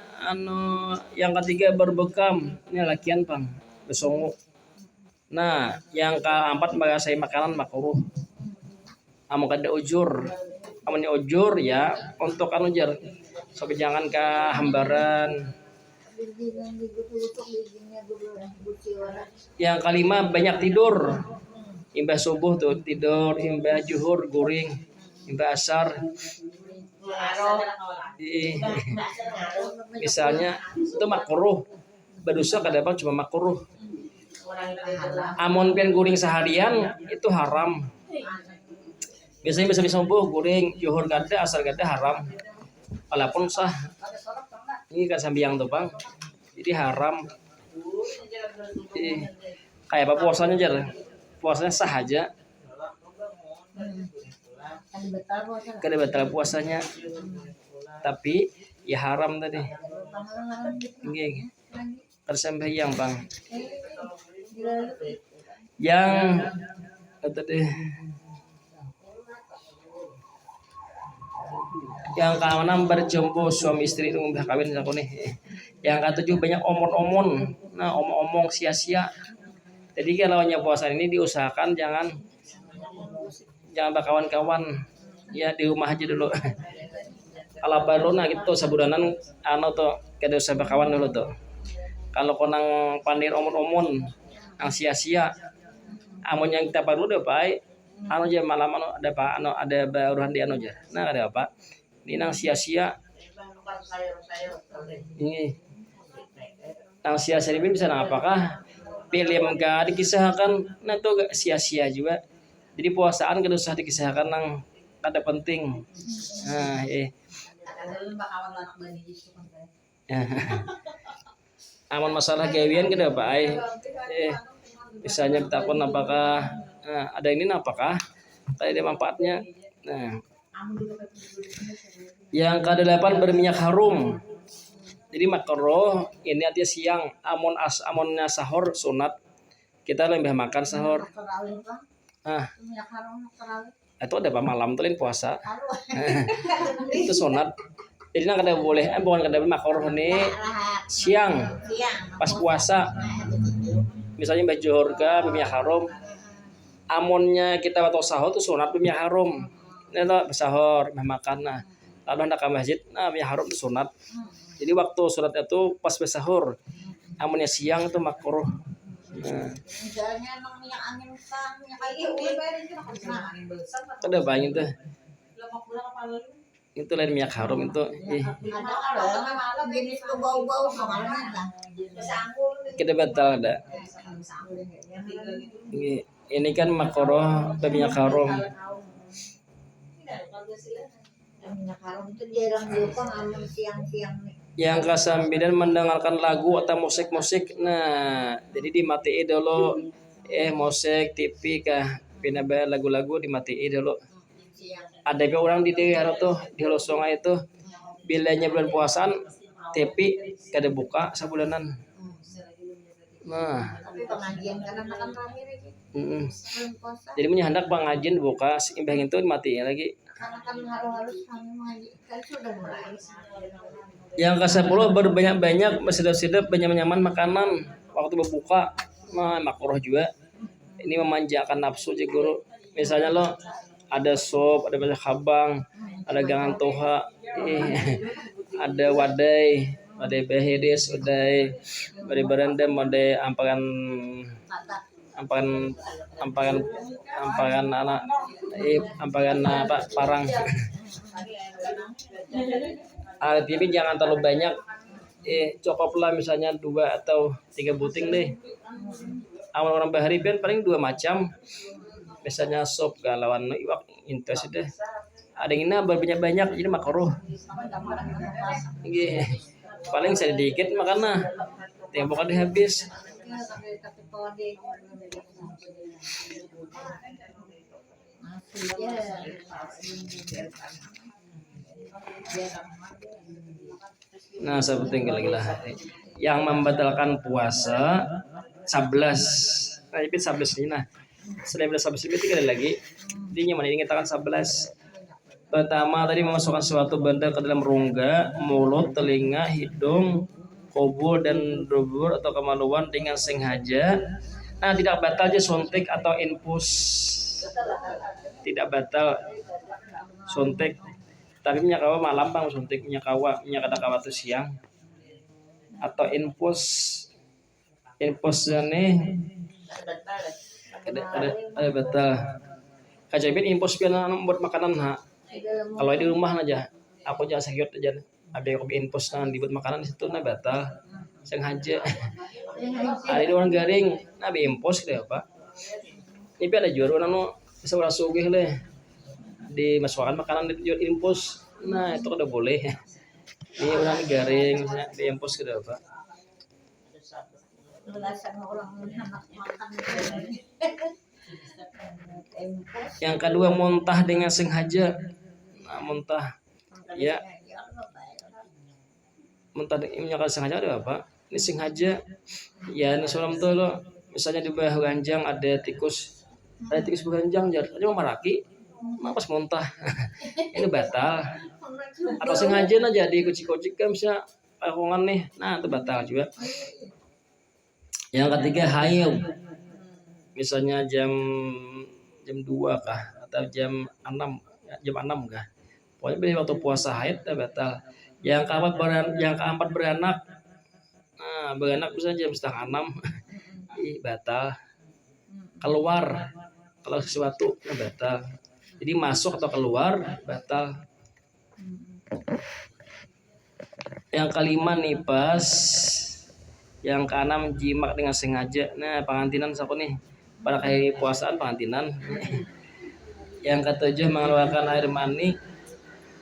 yang ketiga berbekam ini lakian Bang besongo. Nah yang keempat mengasai makanan makruh amun kada ujur amun ujur ya untuk jar sampai jangan ke hambaran. Yang kelima banyak tidur imbah subuh tuh tidur imbah juhur guring imbah asar misalnya itu makruh berdosa kada Bang cuma makruh amun pian guring seharian itu haram biasanya bisa subuh guring juhur kada asar kada haram walaupun sah ini kan sambiang tuh Bang jadi haram kayak apa puasanya jar puasanya sah aja kada batal puasanya tapi ya haram tadi nggih tersembahyang Bang Yang kata deh, yang keenam berjumpa suami istri itu udah kawin aku nih. Yang ketujuh banyak omon-omon. Nah, omong-omong sia-sia. Jadi kalau puasa ini diusahakan jangan berkawan-kawan. Ya di rumah aja dulu. Kalau baru nah gitu saburanan tuh kada usah berkawan dulu tuh. Kalau konang pandir omon-omon ang sia-sia. Amun yang kita baru udah baik. Aja malam ada apa? Ada baruhan di aja. Nah ada apa? Ini nang sia-sia. Ini nang sia-sia ini bisa nang apakah? Pilih enggak dikisahkan, nah itu sia-sia juga. Jadi puasaan kada usah dikisahkan nang kada penting. Nah, aman masalah gawian kada baik. Misalnya takon apakah ada ini apakah tadi ada manfaatnya. Nah, yang ke-8 berminyak harum. Jadi makruh ini artinya siang, amonnya sahur sunat. Kita lebih makan sahur. Itu ada apa malam tuh puasa. Itu sunat. Jadi nang kada boleh, bukan kada makruh nih siang pas puasa. Misalnya baju horga berminyak harum. Amonnya kita waktu sahur tuh sunat berminyak harum. Ini tuh sahur makan nah. Lalu hendak ke masjid, minyak harum itu sunat. Jadi waktu sunat itu pas bersahur. Amonnya siang itu makruh. Misalnya minyak angin kan, minyak kayu, Ada banyak tuh. Itu lain minyak harum itu. Jenis bau-bau Kita batal ada. Ini kan makruh minyak harum. Minyak harum itu jarang diupang amun siang-siang nih. Yang ke-9 mendengarkan lagu atau musik-musik. Nah, jadi dimatiin dulu. Musik, TV kah, pindah lagu-lagu dimatiin dulu. Ada orang di daerah tuh di Hulu Sungai itu bilanya bulan puasaan TV kada buka sabulanan. Nah, Tapi pengajian karena makan terakhir aja. Jadi punya hendak pengajian buka, imbang itu dimatiin lagi. Karena kan harus kami mengaji kan sudah mulai. Yang ke-10 berbanyak-banyak bersedap-sedap banyak-nyaman makanan waktu berbuka. Nah, makruh juga. Ini memanjakan nafsu je guru. Misalnya lo ada sop, ada banyak habang, ada gangan toha, ada wadai behiris, wadai berendam, wadai amparan anak apa parang. Tapi jangan terlalu banyak. Cukuplah misalnya 2 atau 3 buting deh. Awal orang bahari paling 2 macam. Misalnya sop galauan iwak intes deh. Ada yang ini berbanyak-banyak jadi makruh. Paling sedikit makannya. Tempokan habis. Nah, seperti gila-gila. Yang membatalkan puasa 11. Nah, itu 11 ini nah. Selain 11 itu kali lagi. Jadi nyaman ini kita kan 11. Pertama tadi memasukkan suatu benda ke dalam rongga, mulut, telinga, hidung, kubur dan dubur atau kemaluan dengan sengaja. Nah, tidak batal aja suntik atau infus. Tidak batal suntik. Tapi minyak kawa malam bang suntik minyak ada kawa tuh siang. Atau infus ini ada batal. Kajabin infus pian buat makanan ha. Kalau di rumah aja, aku jangan sakit aja. Ada yang infus dibuat makanan di situ nah batal. Sengaja. Ada orang garing, nabi infus deh apa? Ini ada jual orang bisa sugih leh. Dimasukkan makanan di jual infus. Nah itu udah boleh. Ini orang garing, di infus ke apa? Yang kedua muntah dengan sengaja. Nah, muntah ya muntah ini sengaja ada apa? Ini sengaja ya ini sulam tuh lo Misalnya di bawah ranjang ada tikus beranjang jar, aja mau maraki, pas muntah. Ini batal. Atau sengaja aja di kucing-kucing kan bisa lakungan nih, nah itu batal juga. Yang ketiga haid, misalnya jam 2 kah atau jam 6 kah, pokoknya bila waktu puasa haid itu batal. Yang keempat beranak, nah beranak bisa jam setengah 6 batal. Keluar kalau sesuatu batal, jadi masuk atau keluar batal. Yang kelima nifas, yang keenam jima dengan sengaja. Nah pengantinan siapa nih pada hari puasaan pengantinan. Yang ketujuh mengeluarkan air mani,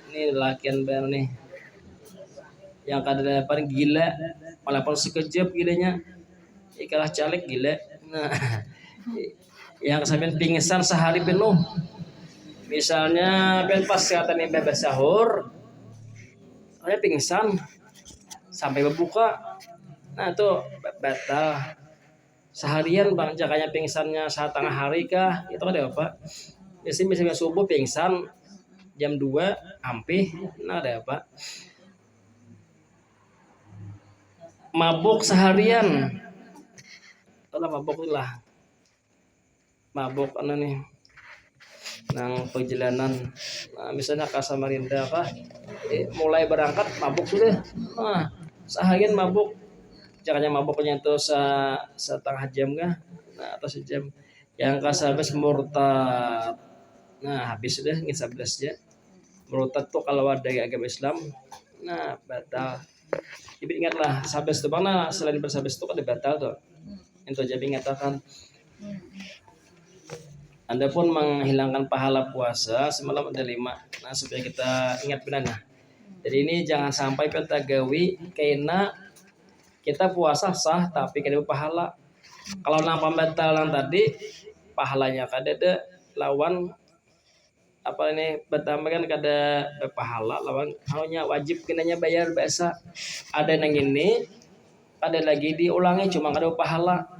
ini lakian baru nih. Yang kedelapan gila, walaupun sekejap gilanya, ikalah caleg gila. Nah yang kesembilan pingsan sehari penuh, misalnya pas katanya bebas sahur saya pingsan sampai berbuka, nah itu batal. Seharian bang jakanya pingsannya setengah hari kah, itu ada apa? Misalnya subuh pingsan jam 2 ampih, nah ada apa? Mabuk seharian, itulah mabuk nih nang perjalanan. Nah, misalnya ke Samarinda mulai berangkat mabuk sudah, nah seharian mabuk, jangannya mabuknya itu setengah jam kah, nah atau sejam. Yang ke-11 murtad, nah habis sudah ingin 11 ya. Murtad tuh kalau ada agama Islam, nah batal. Jadi ingatlah 11 itu mana selain bersabes itu kan batal tuh. Itu jadi ingatakan. Anda pun menghilangkan pahala puasa semalam ada 5. Nah supaya kita ingat benar. Nah, jadi ini jangan sampai kita gawi karena kita puasa sah tapi kada pahala. Kalau nang pembatalan tadi pahalanya kada lawan apa ini bertambah kan kada pahala, lawan hanya wajib kenanya bayar biasa. Ada nang ini ada lagi diulangi cuma kada pahala.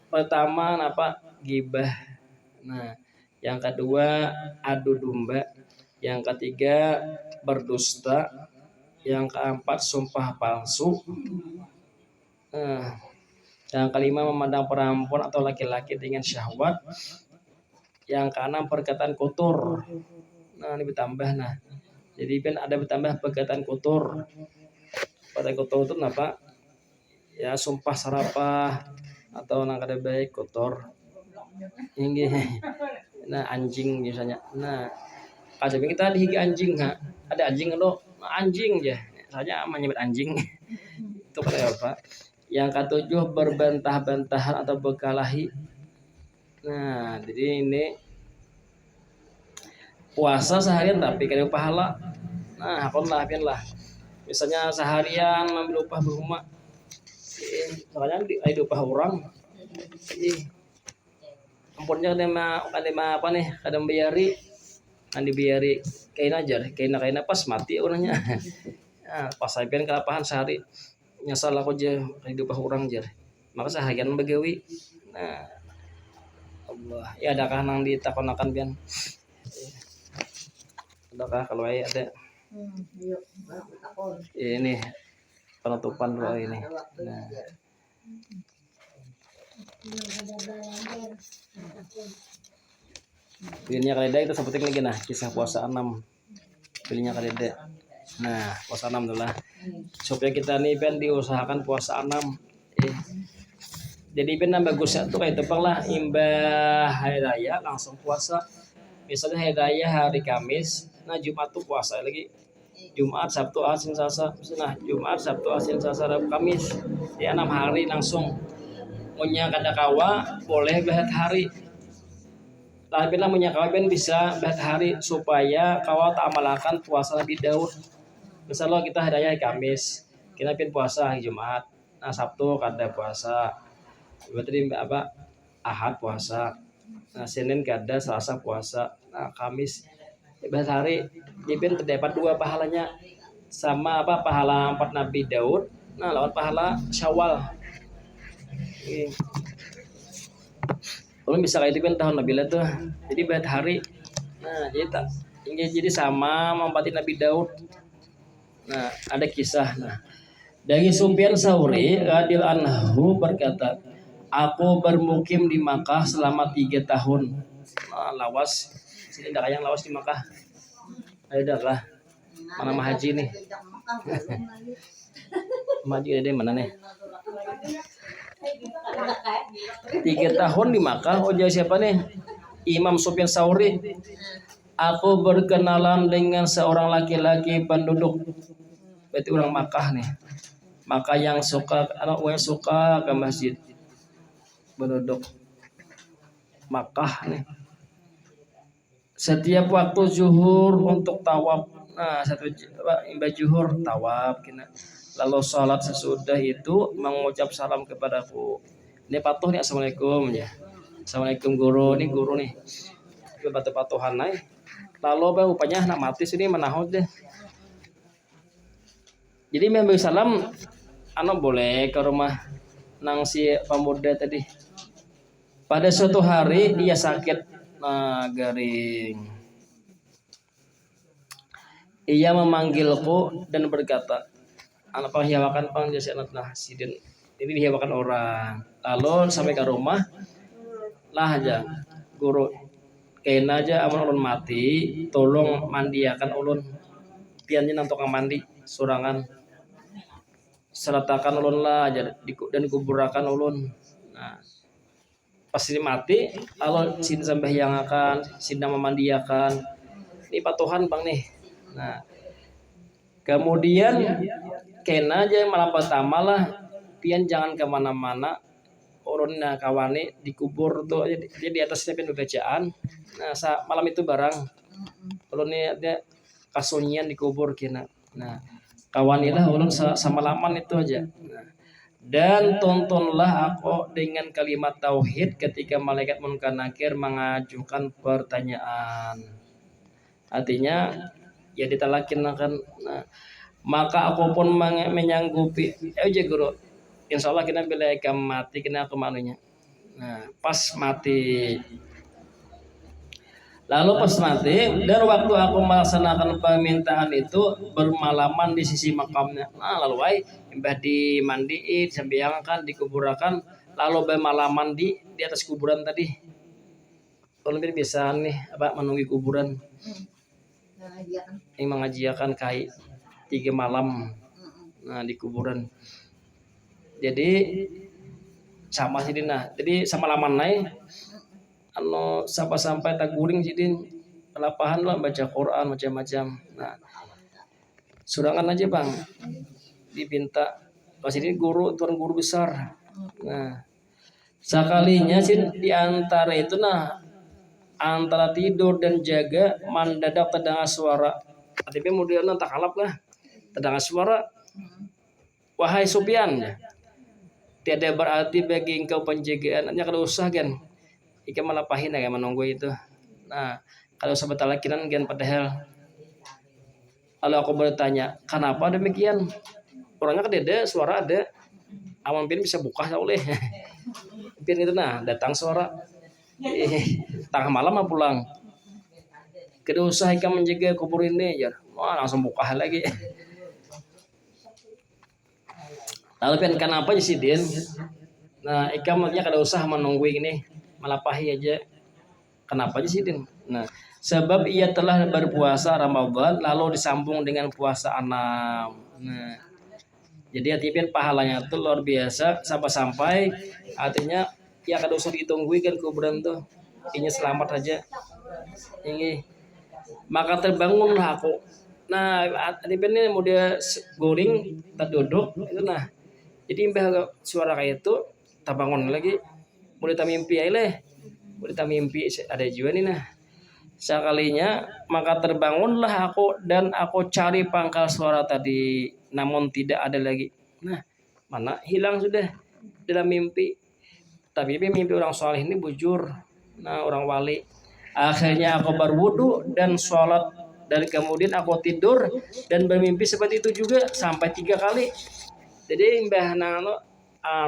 Pertama apa gibah. Nah, yang kedua adu domba, yang ketiga berdusta, yang keempat sumpah palsu, nah, yang kelima memandang perempuan atau laki-laki dengan syahwat, yang keenam perkataan kotor. Nah ini bertambah, nah jadi kan ada bertambah perkataan kotor. Perkataan kotor itu apa? Ya sumpah sarapah atau nang kada baik kotor. Ini nah anjing biasanya. Nah kalau kita dihigi anjing, ada anjing lo anjing aja saja menyebut anjing. Itu kan apa? Yang ketujuh berbantah-bantahan atau berkelahi. Nah jadi ini puasa seharian tapi kada pahala. Nah kon lah misalnya seharian ambil upah berumah, soalnya di upah orang. Ampunnya kadang apa nih kadang bayari andi bayari kaina pas mati orangnya. Nah, pas saya pengen kelapahan sehari nyesal aku aja hidup orang jar, maka seharian begawi. Nah Allah ya adakah nang ditakonakan pian, adakah kalau ada ini penutupan doa ini. Nah pilihnya kaleda itu seperti lagi nah kisah puasa 6 pilihnya kaleda. Nah puasa 6 itulah supaya kita nih pen diusahakan puasa 6 jadi pen bagus tuh kayak tepang lah imbah hari raya langsung puasa. Misalnya hari raya hari Kamis, nah Jumat tuh puasa lagi, Jumat Sabtu Ahad Senin Selasa, nah Jumat Sabtu Ahad Senin Selasa Rabu Kamis ya 6 hari langsung. Punya kada kawa boleh behat hari, tapi lah punya kawa ben bisa behat hari supaya kawa tak amalakan puasa lebih daud. Misalnya kita hari raya Kamis, kita pin puasa hari Jumat, nah Sabtu kada puasa, berarti apa Ahad puasa, nah Senin kada, Selasa puasa, nah Kamis behat hari, dipin terdapat 2 pahalanya sama apa pahala 4 Nabi Daud, nah lawan pahala Syawal. ulun bisa kayak itu kan tahun Nabi tuh. Jadi bahat hari. Nah, jadi sama mempati Nabi Daud. Nah, ada kisah. Nah, dari Sufyan Sauri radhiyallahu anhu berkata, aku bermukim di Makkah selama 3 tahun. Nah, lawas. Sini ada yang lawas di Makkah. Ada kah? Mana mah haji nih? Haji ada mana nih? 3 tahun di Makkah. Oh, jadi siapa nih? Imam Sufyan Sauri. Aku berkenalan dengan seorang laki-laki penduduk, berarti orang Makkah nih. Maka yang suka ke masjid, penduduk Makkah nih. Setiap waktu zuhur untuk tawaf. Nah, imba zuhur tawaf kena. Lalu sholat sesudah itu mengucap salam kepadaku. Ini patuh nih, assalamualaikum ya. Assalamualaikum guru, ini guru nih. Patuh-patuhan nih. Lalu rupanya nak mati sini menahun deh. Jadi memberi salam, boleh ke rumah nang si pemuda tadi. Pada suatu hari dia sakit, garing. Ia memanggilku dan berkata, anak penghiawakan jasa anak sidin. Ini dihiawakan orang. Lalu sampai ke rumah, lah aja guru. Kena aja amun ulun mati, tolong mandiakan ulun. Piannya nang tukang mandi sorangan. Seratakan ulun lah aja dan kuburakan ulun. Nah, pas ini mati, kalau sin sampai yang akan sidang memandiakan. Ini patuhan bang nih. Nah, kemudian kena aja malam pertama lah, pian jangan kemana-mana. Urun kawani dikubur tuh dia di atasnya pian bacaan. Nah, malam itu barang ulun nih dia kasunyian dikubur kena. Nah, kawanilah ulun sama laman itu aja. Nah, dan tontonlah aku dengan kalimat tauhid ketika malaikat munkar nakir mengajukan pertanyaan. Artinya ya ditalakin akan. Nah, maka aku pun menyanggupi. Aja guru. Insya Allah kita bila ikam mati kena aku manunya. Nah, pas mati. Lalu pas mati dan waktu aku melaksanakan permintaan itu bermalaman di sisi makamnya. Nah, lalu mbah dimandiin, sembahyangkan, dikuburakan, lalu bermalaman di atas kuburan tadi. Kalau bisa nih menunggu kuburan. Yang mengajiakan kai 3 malam. Nah, di kuburan. Jadi sama sih nah. Jadi sama laman naik. Sampai tak guring jadi lapahan lah baca Quran macam-macam. Nah, surangan aja bang. Dipinta pas ini tuan guru besar. Nah, sekalinya sih di antara itu antara tidur dan jaga mendadak terdengar suara. Tapi kemudian tak kalap lah. Terdengar suara. Wahai Sufyan, tiada berarti bagi engkau penjagaan, hanya kalau usah kan, ika malapahin ya menunggu itu. Nah, kalau sebentar lagi kan padahal. Lalu aku bertanya, kenapa demikian? Orangnya kan ada, suara ada, awan pin bisa buka oleh. Pin itu datang suara. Tengah malam mah pulang. Kedua usah ika menjaga kubur ini ya, langsung buka lagi. Lalu kan kenapa sih Din? Nah, ika maksudnya kada usah menunggu ini, malapahi aja. Kenapa sih Din? Nah, sebab ia telah berpuasa Ramadan lalu disambung dengan puasa 6. Nah, jadi artinya pahalanya itu luar biasa sampai artinya ya kada usah ditunggu kan kuburan tuh. Ini selamat aja. Ini maka terbangunlah aku. Nah, artinya mau dia guring terduduk itu nah. Jadi mbah suara kayak itu tak bangun lagi. Boleh tak mimpi aja. Boleh tak mimpi ada juga nih nah. Sekalinya maka terbangunlah aku dan aku cari pangkal suara tadi namun tidak ada lagi. Nah, mana hilang sudah dalam mimpi. Tapi mimpi orang soleh ini bujur. Nah, orang wali. Akhirnya aku berwudu dan sholat dan kemudian aku tidur dan bermimpi seperti itu juga sampai 3 kali. Jadi mbah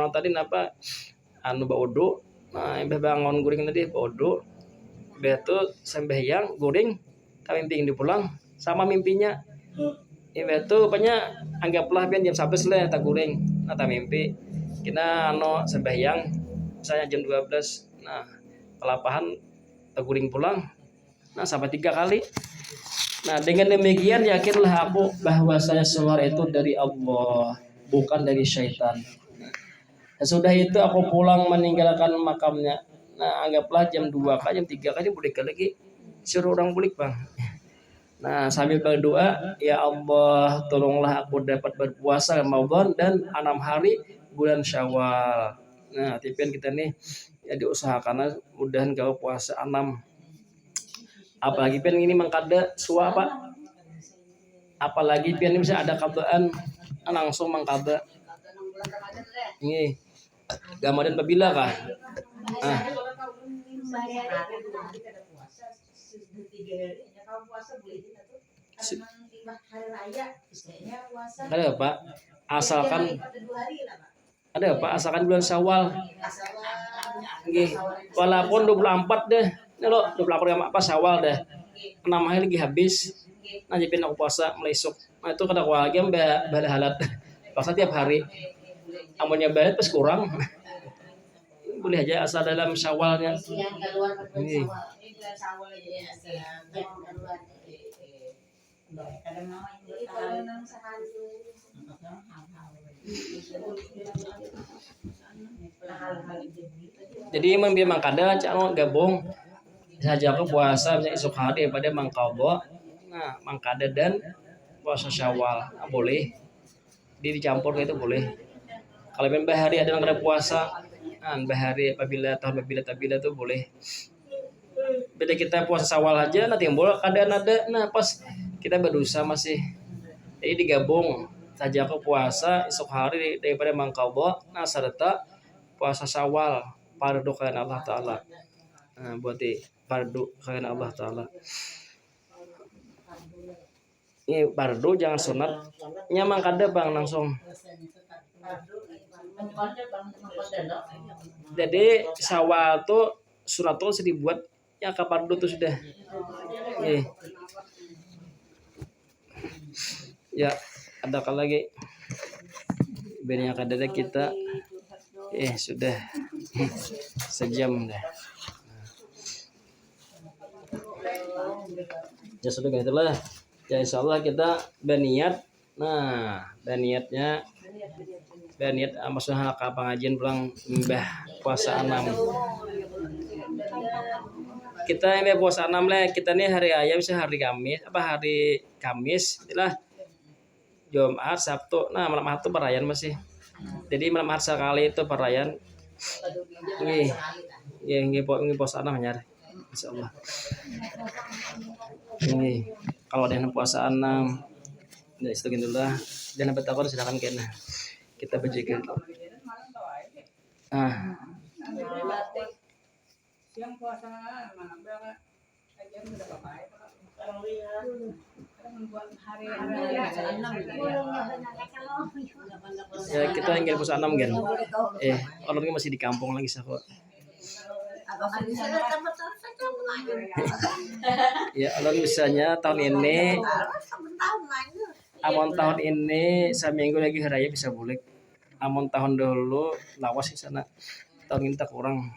tadi baudu Nah, embah bangun goreng tadi bodoh. Betul sembahyang goreng kami mimpi dipulang sama mimpinya. Itu pokoknya anggaplah pian jam 11 lah tak goreng. Nah, tak mimpi. Kita sembahyang misalnya jam 12. Nah, kelapahan tak goreng pulang. Nah, sampai 3 kali. Nah, dengan demikian yakinlah aku bahwa saya suara itu dari Allah, bukan dari syaitan. Sesudah itu aku pulang meninggalkan makamnya. Nah, anggaplah jam 2 kali, jam 3 kali boleh lagi suruh orang bulik, Bang. Nah, sambil berdoa, ya Allah, tolonglah aku dapat berpuasa Ramadan dan 6 hari bulan Syawal. Nah, tipian kita nih ya diusahakan mudahan kau puasa 6. Apalagi pian ini mengkada suah Pak. Apalagi pian ini bisa ada kabaan langsung mengkada. Ini Ramadan babila kah? Ah. Ada Pak, asalkan ada Pak, asalkan bulan Syawal. Nggih, walaupun 24 deh. Ini lo 24 apa Syawal deh. 6 hari lagi habis. Nah, jadi aku puasa mulai esok. Nah, itu kada lagi mbak halat. Puasa tiap hari. Amunnya balet pas kurang. Boleh aja asal dalam Syawalnya. Ini. Jadi memang kada cano gabung saja aku puasa misalnya esok hari pada mangkabo. Nah, mangkada dan puasa Syawal. Nah, boleh. Dicampur itu boleh. Kalau memang hari ada yang kada puasa, nah, bahari apabila tabila itu boleh. Beda kita puasa Syawal aja nanti timbul keadaan ada. Nah, pas kita berdosa masih. Jadi digabung saja aku puasa esok hari daripada mangkabo. Nah, serta puasa Syawal fardu karena Allah Taala. Nah, buat fardu karena Allah Taala. Ini fardu jangan sunat. Nyamang kada Bang langsung. Jadi Syawal tuh sunat tuh dibuat ya ke fardu tuh sudah. Ya, ada kali lagi. Bedanya kada kita sudah sejam dah. Ya sudah gitu lah. Ya insyaallah kita berniat. Nah, berniat maksudnya ke pengajian pulang mbah puasa 6. Kita ini puasa 6 lah. Kita nih hari ayam bisa hari Kamis itulah Jumat, Sabtu. Nah, malam Ahad itu perayaan masih. Jadi malam Ahad sekali itu perayaan. Nggih puasa 6 nyari. Insyaallah. Ini kalau ada yang puasa 6 ya itu dulu lah. Dan bertakon silakan kena. Kita berjikir. Siang puasa mana berapa? Aja sudah pakai. Ya kita ingin puasa 6 kan. Orangnya masih di kampung lagi sah kok. Ya alon misalnya tahun ini amon tahun ini seminggu lagi hari raya bisa boleh. Amon tahun dulu lawas di sana. Tahun ini tak kurang.